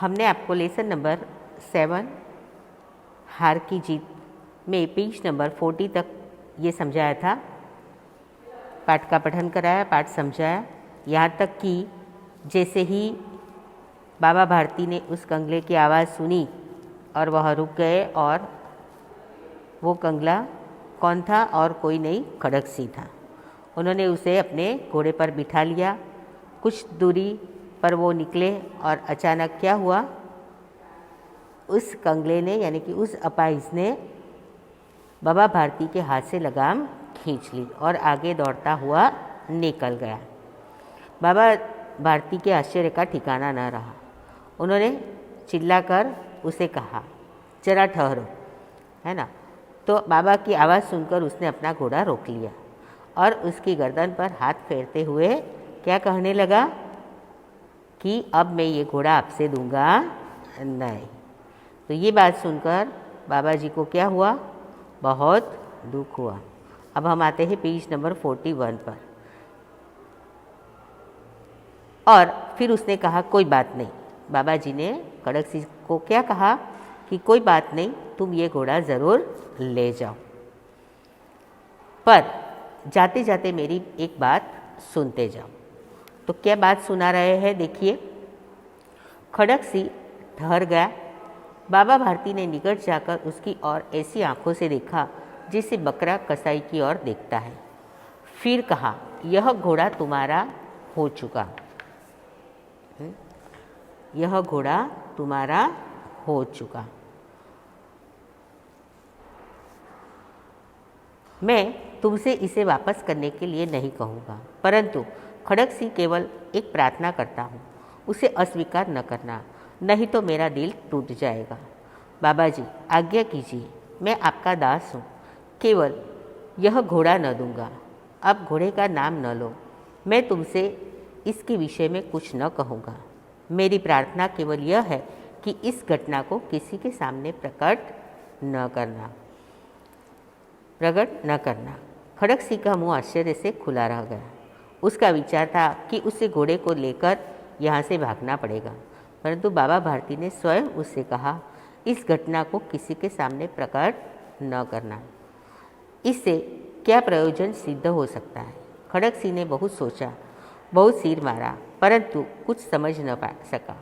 हमने आपको lesson number 7 हार की जीत में पेज नंबर 40 तक ये समझाया था। पाठ का पठन कराया, पाठ समझाया, यहाँ तक कि जैसे ही बाबा भारती ने उस कंगले की आवाज़ सुनी और वह रुक गए, और वो कंगला कौन था और कोई नहीं, खड़क सिंह था। उन्होंने उसे अपने घोड़े पर बिठा लिया। कुछ दूरी पर वो निकले और अचानक क्या हुआ, उस कंगले ने यानी कि उस अपाहिज ने बाबा भारती के हाथ से लगाम खींच ली और आगे दौड़ता हुआ निकल गया। बाबा भारती के आश्चर्य का ठिकाना न रहा। उन्होंने चिल्लाकर उसे कहा, जरा ठहरो, है ना। तो बाबा की आवाज़ सुनकर उसने अपना घोड़ा रोक लिया और उसकी गर्दन पर हाथ फेरते हुए क्या कहने लगा कि अब मैं ये घोड़ा आपसे दूंगा नहीं। तो ये बात सुनकर बाबा जी को क्या हुआ, बहुत दुख हुआ। अब हम आते हैं पेज नंबर 41 पर। और फिर उसने कहा कोई बात नहीं। बाबा जी ने खड़क सिंह को क्या कहा कि कोई बात नहीं, तुम ये घोड़ा ज़रूर ले जाओ, पर जाते जाते मेरी एक बात सुनते जाओ। तो क्या बात सुना रहे हैं, देखिए। खड़क सिंह ठहर गया। बाबा भारती ने निकट जाकर उसकी ओर ऐसी आंखों से देखा जिससे बकरा कसाई की ओर देखता है। फिर कहा, यह घोड़ा तुम्हारा हो चुका, यह घोड़ा तुम्हारा हो चुका। मैं तुमसे इसे वापस करने के लिए नहीं कहूँगा, परंतु खड़क सिंह केवल एक प्रार्थना करता हूँ, उसे अस्वीकार न करना, नहीं तो मेरा दिल टूट जाएगा। बाबा जी आज्ञा कीजिए, मैं आपका दास हूँ, केवल यह घोड़ा न दूंगा। अब घोड़े का नाम न लो, मैं तुमसे इसके विषय में कुछ न कहूँगा। मेरी प्रार्थना केवल यह है कि इस घटना को किसी के सामने प्रकट न करना। खड़क सिंह का मुँह आश्चर्य से खुला रह गया। उसका विचार था कि उसे घोड़े को लेकर यहाँ से भागना पड़ेगा, परंतु बाबा भारती ने स्वयं उससे कहा, इस घटना को किसी के सामने प्रकट न करना। इससे क्या प्रयोजन सिद्ध हो सकता है। खड़क सिंह ने बहुत सोचा, बहुत सिर मारा, परंतु कुछ समझ न पा सका।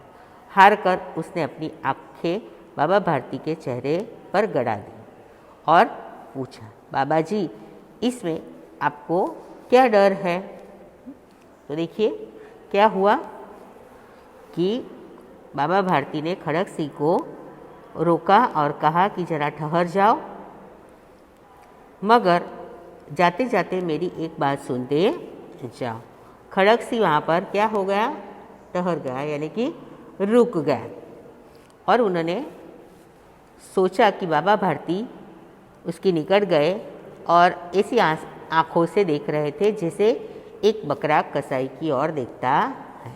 हार कर उसने अपनी आंखें बाबा भारती के चेहरे पर गड़ा दी और पूछा, बाबा जी इसमें आपको क्या डर है। तो देखिए क्या हुआ कि बाबा भारती ने खड़क सिंह को रोका और कहा कि जरा ठहर जाओ, मगर जाते जाते मेरी एक बात सुनते जाओ। खड़क सिंह वहाँ पर क्या हो गया, ठहर गया, यानी कि रुक गया। और उन्होंने सोचा कि बाबा भारती उसके निकट गए और ऐसी आँखों से देख रहे थे जैसे एक बकरा कसाई की ओर देखता है।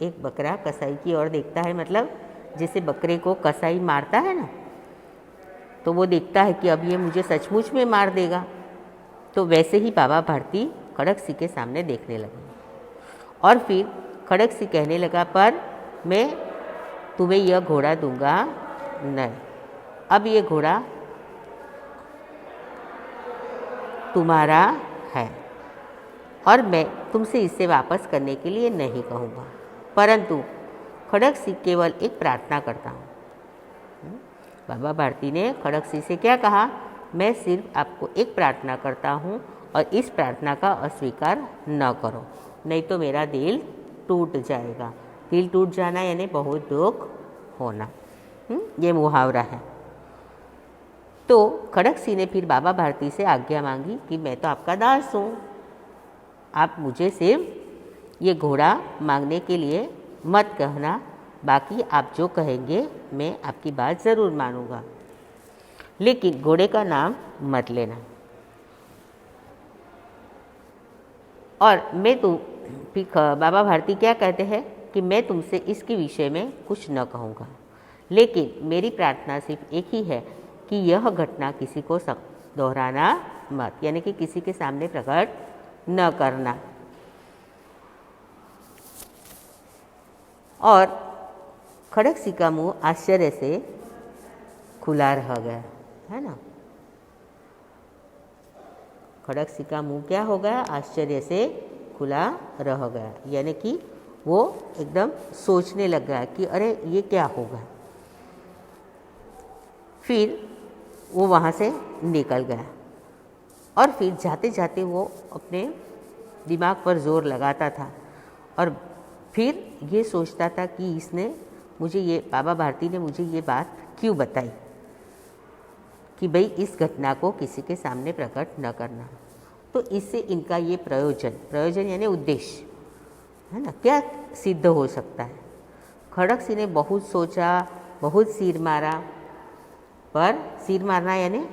एक बकरा कसाई की ओर देखता है, मतलब जैसे बकरे को कसाई मारता है ना, तो वो देखता है कि अब ये मुझे सचमुच में मार देगा। तो वैसे ही बाबा भारती खड़क सिंह के सामने देखने लगे और फिर खड़क सिंह कहने लगा, पर मैं तुम्हें यह घोड़ा दूंगा नहीं। अब ये घोड़ा तुम्हारा है और मैं तुमसे इसे वापस करने के लिए नहीं कहूँगा, परंतु खड़क सिंह केवल एक प्रार्थना करता हूँ। बाबा भारती ने खड़क सिंह से क्या कहा, मैं सिर्फ आपको एक प्रार्थना करता हूँ और इस प्रार्थना का अस्वीकार न करो, नहीं तो मेरा दिल टूट जाएगा। दिल टूट जाना यानी बहुत दुख होना, ये मुहावरा है। तो खड़क सिंह ने फिर बाबा भारती से आज्ञा मांगी कि मैं तो आपका दास हूँ, आप मुझे सिर्फ ये घोड़ा मांगने के लिए मत कहना, बाकी आप जो कहेंगे मैं आपकी बात ज़रूर मानूंगा, लेकिन घोड़े का नाम मत लेना। और मैं तो फिर बाबा भारती क्या कहते हैं कि मैं तुमसे इसके विषय में कुछ न कहूँगा, लेकिन मेरी प्रार्थना सिर्फ एक ही है कि यह घटना किसी को दोहराना मत, यानी कि किसी के सामने प्रकट न करना। और खड़गसी का मुंह आश्चर्य से खुला रह गया, है ना। खड़गसी का मुंह क्या हो गया, आश्चर्य से खुला रह गया, यानी कि वो एकदम सोचने लग गया कि अरे ये क्या होगा। फिर वो वहाँ से निकल गया और फिर जाते जाते वो अपने दिमाग पर जोर लगाता था और फिर ये सोचता था कि इसने मुझे ये, बाबा भारती ने मुझे ये बात क्यों बताई कि भाई इस घटना को किसी के सामने प्रकट न करना। तो इससे इनका ये प्रयोजन यानी उद्देश्य, है ना, क्या सिद्ध हो सकता है। खड़गसी ने बहुत सोचा, बहुत सिर मारा, पर सिर मारना यानी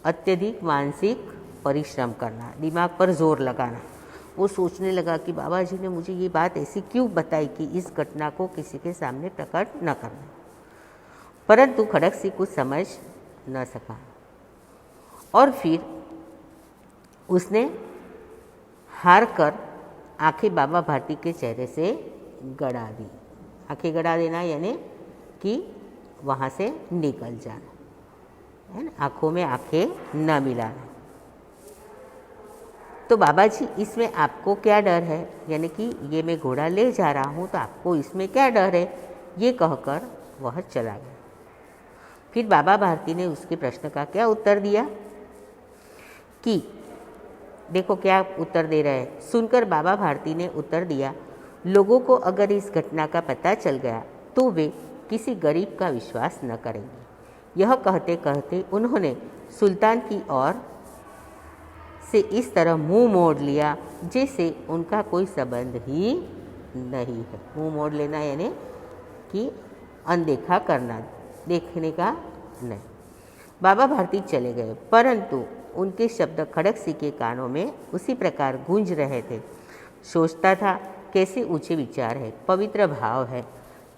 अत्यधिक मानसिक परिश्रम करना, दिमाग पर जोर लगाना। वो सोचने लगा कि बाबा जी ने मुझे ये बात ऐसी क्यों बताई कि इस घटना को किसी के सामने प्रकट न करना। परंतु खड़गसी कुछ समझ न सका और फिर उसने हार कर आंखें बाबा भारती के चेहरे से गड़ा दी। आंखें गड़ा देना यानी कि वहाँ से निकल जाना, है ना, आँखों में आंखें न मिलाना। तो बाबा जी इसमें आपको क्या डर है, यानी कि ये मैं घोड़ा ले जा रहा हूँ तो आपको इसमें क्या डर है, ये कहकर वह चला गया। फिर बाबा भारती ने उसके प्रश्न का क्या उत्तर दिया कि देखो क्या उत्तर दे रहे हैं। सुनकर बाबा भारती ने उत्तर दिया, लोगों को अगर इस घटना का पता चल गया तो वे किसी गरीब का विश्वास न करेंगे। यह कहते कहते उन्होंने सुल्तान की ओर से इस तरह मुंह मोड़ लिया जैसे उनका कोई संबंध ही नहीं है। मुंह मोड़ लेना यानी कि अनदेखा करना, देखने का नहीं। बाबा भारती चले गए, परंतु उनके शब्द खड़गसी के कानों में उसी प्रकार गूंज रहे थे। सोचता था कैसे ऊंचे विचार है, पवित्र भाव है।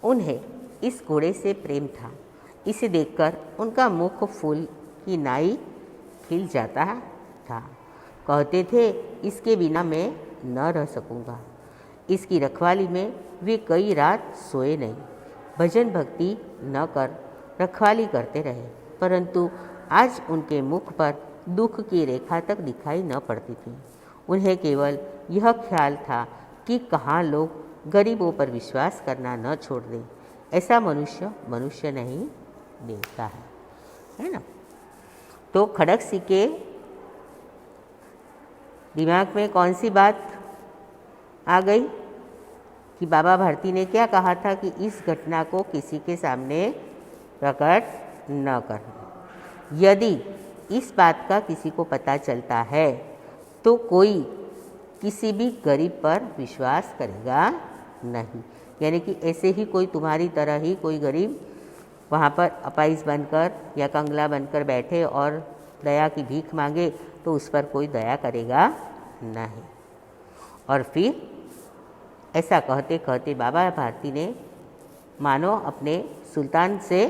उन्हें इस घोड़े से प्रेम था। इसे देखकर उनका मुख फूल की नाई खिल जाता था। कहते थे इसके बिना मैं न रह सकूँगा। इसकी रखवाली में वे कई रात सोए नहीं, भजन भक्ति न कर रखवाली करते रहे, परंतु आज उनके मुख पर दुख की रेखा तक दिखाई न पड़ती थी। उन्हें केवल यह ख्याल था कि कहाँ लोग गरीबों पर विश्वास करना न छोड़ दें। ऐसा मनुष्य नहीं देता है ना। तो खड़गसी के दिमाग में कौन सी बात आ गई कि बाबा भारती ने क्या कहा था कि इस घटना को किसी के सामने प्रकट न करना। यदि इस बात का किसी को पता चलता है तो कोई किसी भी गरीब पर विश्वास करेगा नहीं। यानी कि ऐसे ही कोई तुम्हारी तरह ही कोई गरीब वहाँ पर अपाइस बनकर या कंगला बनकर बैठे और दया की भीख मांगे तो उस पर कोई दया करेगा नहीं। और फिर ऐसा कहते कहते बाबा भारती ने मानो अपने सुल्तान से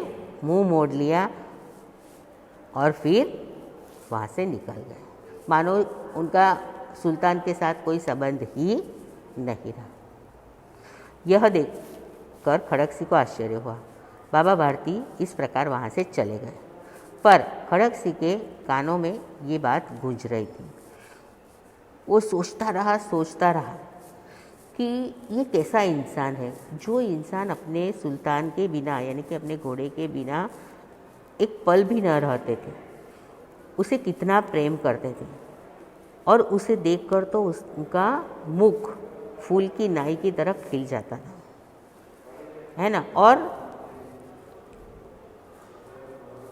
मुंह मोड़ लिया और फिर वहाँ से निकल गए, मानो उनका सुल्तान के साथ कोई संबंध ही नहीं रहा। यह देखकर खड़गसी को आश्चर्य हुआ। बाबा भारती इस प्रकार वहाँ से चले गए, पर खड़गसी के कानों में ये बात गूंज रही थी। वो सोचता रहा कि ये कैसा इंसान है जो इंसान अपने सुल्तान के बिना यानी कि अपने घोड़े के बिना एक पल भी न रहते थे, उसे कितना प्रेम करते थे और उसे देखकर तो उसका मुख फूल की नाई की तरह खिल जाता था, है ना। और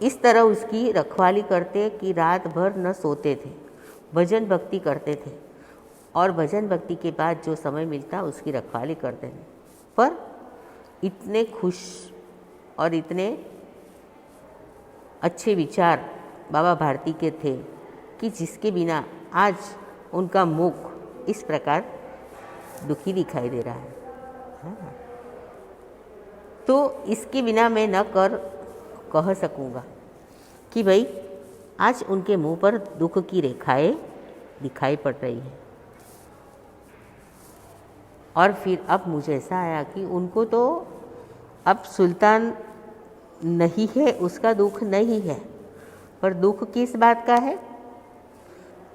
इस तरह उसकी रखवाली करते कि रात भर न सोते थे, भजन भक्ति करते थे और भजन भक्ति के बाद जो समय मिलता उसकी रखवाली करते थे। पर इतने खुश और इतने अच्छे विचार बाबा भारती के थे कि जिसके बिना आज उनका मुख इस प्रकार दुखी दिखाई दे रहा है। तो इसके बिना मैं न कह सकूँगा कि भाई आज उनके मुंह पर दुख की रेखाएं दिखाई पड़ रही है। और फिर अब मुझे ऐसा आया कि उनको तो अब सुल्तान नहीं है, उसका दुख नहीं है, पर दुख किस बात का है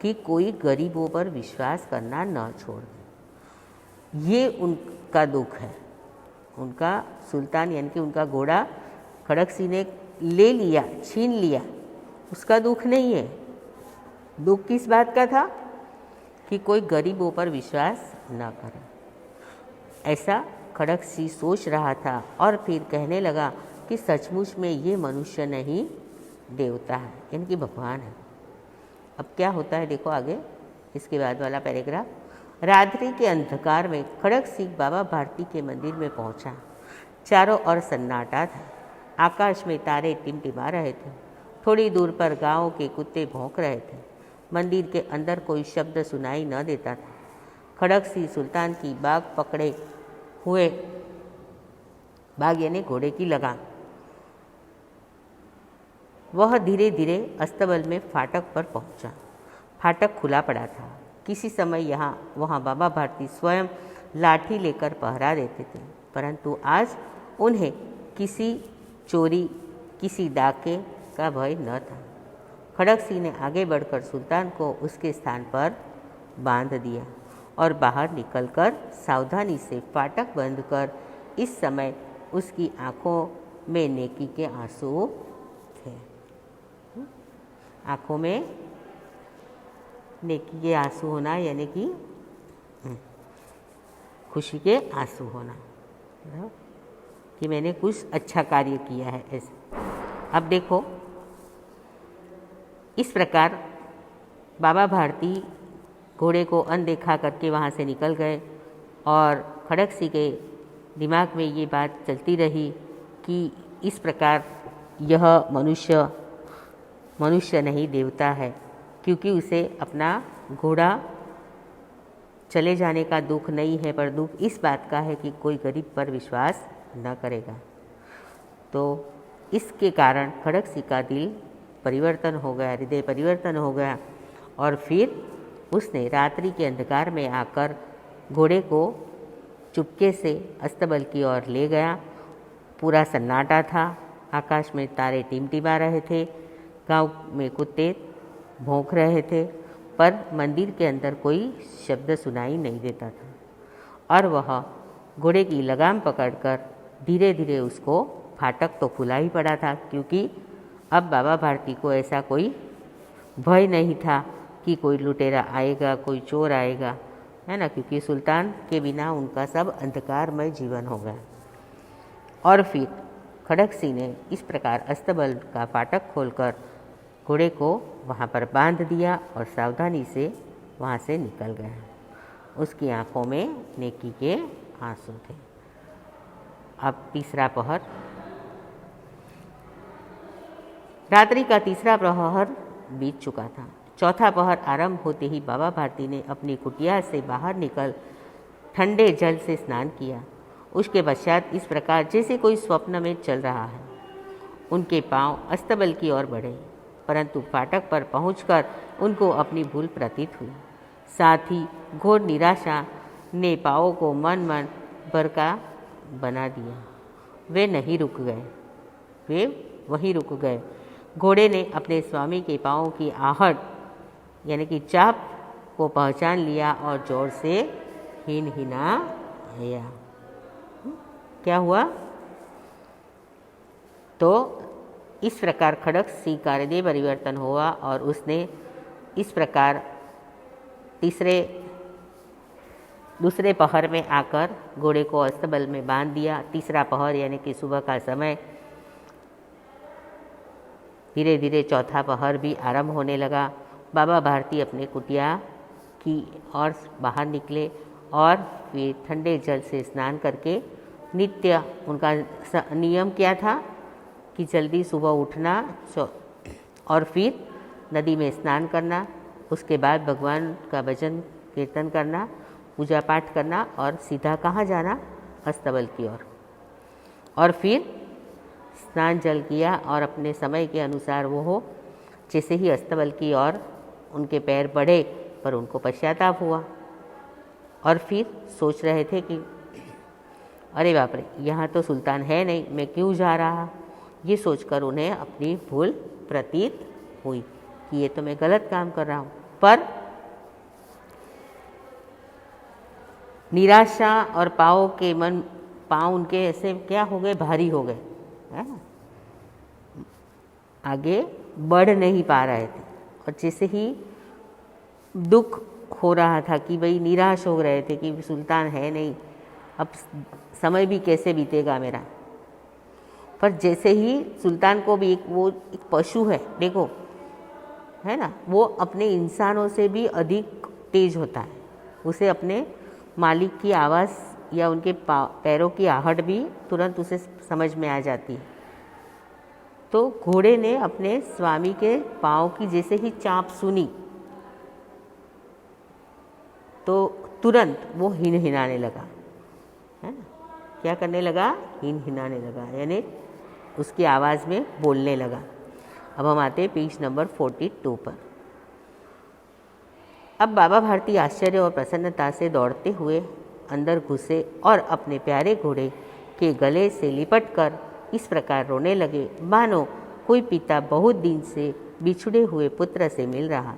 कि कोई गरीबों पर विश्वास करना न छोड़ दे। ये उनका दुख है। उनका सुल्तान यानी कि उनका घोड़ा खड़क सिंह ने ले लिया, छीन लिया, उसका दुख नहीं है। दुख किस बात का था कि कोई गरीबों पर विश्वास न करे। ऐसा खड़क सिंह सोच रहा था और फिर कहने लगा कि सचमुच में ये मनुष्य नहीं देवता है, यानी कि भगवान है। अब क्या होता है देखो आगे, इसके बाद वाला पैराग्राफ। रात्रि के अंधकार में खड़क सिंह बाबा भारती के मंदिर में पहुंचा। चारों ओर सन्नाटा था। आकाश में तारे टिमटिमा रहे थे। थोड़ी दूर पर गांव के कुत्ते भौंक रहे थे। मंदिर के अंदर कोई शब्द सुनाई न देता था। खड़क सिंह सुल्तान की बाग पकड़े हुए, बाग यानी घोड़े की लगाम, वह धीरे धीरे अस्तबल में फाटक पर पहुंचा। फाटक खुला पड़ा था। किसी समय यहाँ वहाँ बाबा भारती स्वयं लाठी लेकर पहरा देते थे, परंतु आज उन्हें किसी चोरी, किसी डाके का भय न था। खड़क सिंह ने आगे बढ़कर सुल्तान को उसके स्थान पर बांध दिया और बाहर निकलकर सावधानी से फाटक बंद कर, इस समय उसकी आंखों में नेकी के आंसू थे। आंखों में नेकी के आंसू होना यानी कि खुशी के आंसू होना, कि मैंने कुछ अच्छा कार्य किया है ऐसे। अब देखो, इस प्रकार बाबा भारती घोड़े को अनदेखा करके वहाँ से निकल गए और खड़क सिंह के दिमाग में ये बात चलती रही कि इस प्रकार यह मनुष्य नहीं देवता है, क्योंकि उसे अपना घोड़ा चले जाने का दुख नहीं है, पर दुख इस बात का है कि कोई गरीब पर विश्वास न करेगा। तो इसके कारण खड़क सिंह का दिल परिवर्तन हो गया, हृदय परिवर्तन हो गया और फिर उसने रात्रि के अंधकार में आकर घोड़े को चुपके से अस्तबल की ओर ले गया। पूरा सन्नाटा था। आकाश में तारे टिमटिमा रहे थे। गांव में कुत्ते भौंक रहे थे, पर मंदिर के अंदर कोई शब्द सुनाई नहीं देता था। और वह घोड़े की लगाम पकड़कर धीरे धीरे, उसको फाटक तो खुला ही पड़ा था, क्योंकि अब बाबा भारती को ऐसा कोई भय नहीं था कि कोई लुटेरा आएगा, कोई चोर आएगा, है ना, क्योंकि सुल्तान के बिना उनका सब अंधकारमय जीवन हो गया। और फिर खड़क सिंह ने इस प्रकार अस्तबल का फाटक खोलकर घोड़े को वहाँ पर बांध दिया और सावधानी से वहाँ से निकल गया। उसकी आंखों में नेकी के आंसू थे। अब तीसरा पहर। रात्रि का तीसरा प्रहर बीत चुका था। चौथा पहर आरंभ होते ही बाबा भारती ने अपनी कुटिया से बाहर निकल ठंडे जल से स्नान किया। उसके पश्चात इस प्रकार जैसे कोई स्वप्न में चल रहा है, उनके पांव अस्तबल की ओर बढ़े, परंतु फाटक पर पहुंचकर उनको अपनी भूल प्रतीत हुई। साथ ही घोर निराशा ने पांवों को मन भर का बना दिया। वे नहीं रुक गए, वे वहीं रुक गए। घोड़े ने अपने स्वामी के पांवों की आहट यानी कि चाप को पहचान लिया और जोर से हिनहिना आया। क्या हुआ? तो इस प्रकार खड़क सिंह का हृदय परिवर्तन हुआ और उसने इस प्रकार दूसरे पहर में आकर घोड़े को अस्तबल में बांध दिया। तीसरा पहर यानी कि सुबह का समय, धीरे धीरे चौथा पहर भी आरंभ होने लगा। बाबा भारती अपने कुटिया की ओर बाहर निकले और वे ठंडे जल से स्नान करके, नित्य उनका नियम क्या था कि जल्दी सुबह उठना और फिर नदी में स्नान करना, उसके बाद भगवान का भजन कीर्तन करना, पूजा पाठ करना और सीधा कहाँ जाना? अस्तबल की ओर। और फिर स्नान जल किया और अपने समय के अनुसार वो जैसे ही अस्तबल की ओर उनके पैर बढ़े, पर उनको पश्चाताप हुआ और फिर सोच रहे थे कि अरे बाप रे, यहाँ तो सुल्तान है नहीं, मैं क्यों जा रहा। ये सोचकर उन्हें अपनी भूल प्रतीत हुई कि ये तो मैं गलत काम कर रहा हूँ। पर निराशा और पाँव उनके ऐसे क्या हो गए, भारी हो गए, है ना, आगे बढ़ नहीं पा रहे थे। और जैसे ही दुख हो रहा था कि भाई निराश हो रहे थे कि सुल्तान है नहीं, अब समय भी कैसे बीतेगा मेरा। पर जैसे ही सुल्तान को भी एक पशु है, देखो, है ना, वो अपने इंसानों से भी अधिक तेज होता है। उसे अपने मालिक की आवाज़ या उनके पैरों की आहट भी तुरंत उसे समझ में आ जाती है। तो घोड़े ने अपने स्वामी के पाँव की जैसे ही चाँप सुनी तो तुरंत वो हिनहिनाने लगा, है ना, क्या करने लगा, हिनहिनाने लगा, यानी उसकी आवाज़ में बोलने लगा। अब हम आते हैं पेज नंबर 42 पर। अब बाबा भारती आश्चर्य और प्रसन्नता से दौड़ते हुए अंदर घुसे और अपने प्यारे घोड़े के गले से लिपटकर इस प्रकार रोने लगे मानो कोई पिता बहुत दिन से बिछड़े हुए पुत्र से मिल रहा।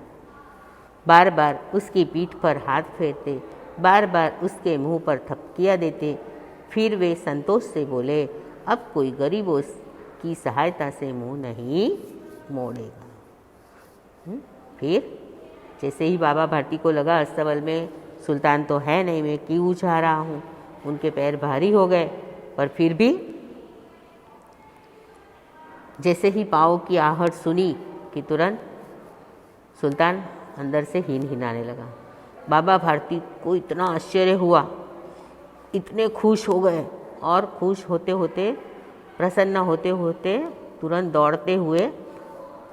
बार बार उसकी पीठ पर हाथ फेरते, बार बार उसके मुंह पर थपकियाँ देते। फिर वे संतोष से बोले, अब कोई गरीबों की सहायता से मुंह नहीं मोड़ेगा। फिर जैसे ही बाबा भारती को लगा अस्तबल में सुल्तान तो है नहीं, मैं क्यों जा रहा हूँ, उनके पैर भारी हो गए। पर फिर भी जैसे ही पाँव की आहट सुनी कि तुरंत सुल्तान अंदर से हिनहिनाने लगा। बाबा भारती को इतना आश्चर्य हुआ, इतने खुश हो गए और खुश होते होते, प्रसन्न होते होते तुरंत दौड़ते हुए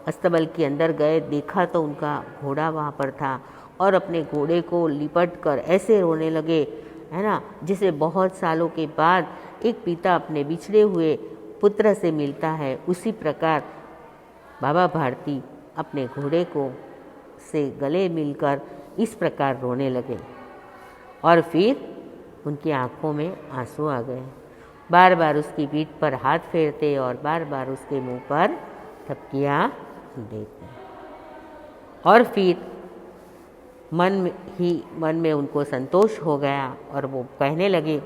अस्तबल के अंदर गए। देखा तो उनका घोड़ा वहाँ पर था और अपने घोड़े को लिपट कर ऐसे रोने लगे, है ना, जिसे बहुत सालों के बाद एक पिता अपने बिछड़े हुए पुत्र से मिलता है। उसी प्रकार बाबा भारती अपने घोड़े को से गले मिलकर इस प्रकार रोने लगे और फिर उनकी आंखों में आंसू आ गए। बार बार उसकी पीठ पर हाथ फेरते और बार बार उसके मुंह पर थपकियाँ देते और फिर मन में उनको संतोष हो गया और वो कहने लगे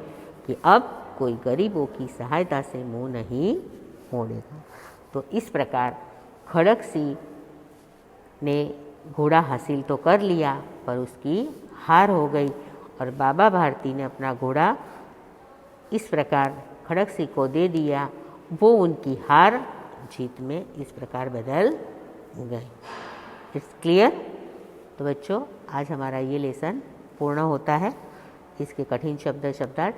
कि अब कोई गरीबों की सहायता से मुंह नहीं मोड़ेगा। तो इस प्रकार खड़क सिंह ने घोड़ा हासिल तो कर लिया पर उसकी हार हो गई और बाबा भारती ने अपना घोड़ा इस प्रकार खड़क सिंह को दे दिया। वो उनकी हार जीत में इस प्रकार बदल गई। It's clear. तो बच्चों, आज हमारा ये लेसन पूर्ण होता है। इसके कठिन शब्दार्थ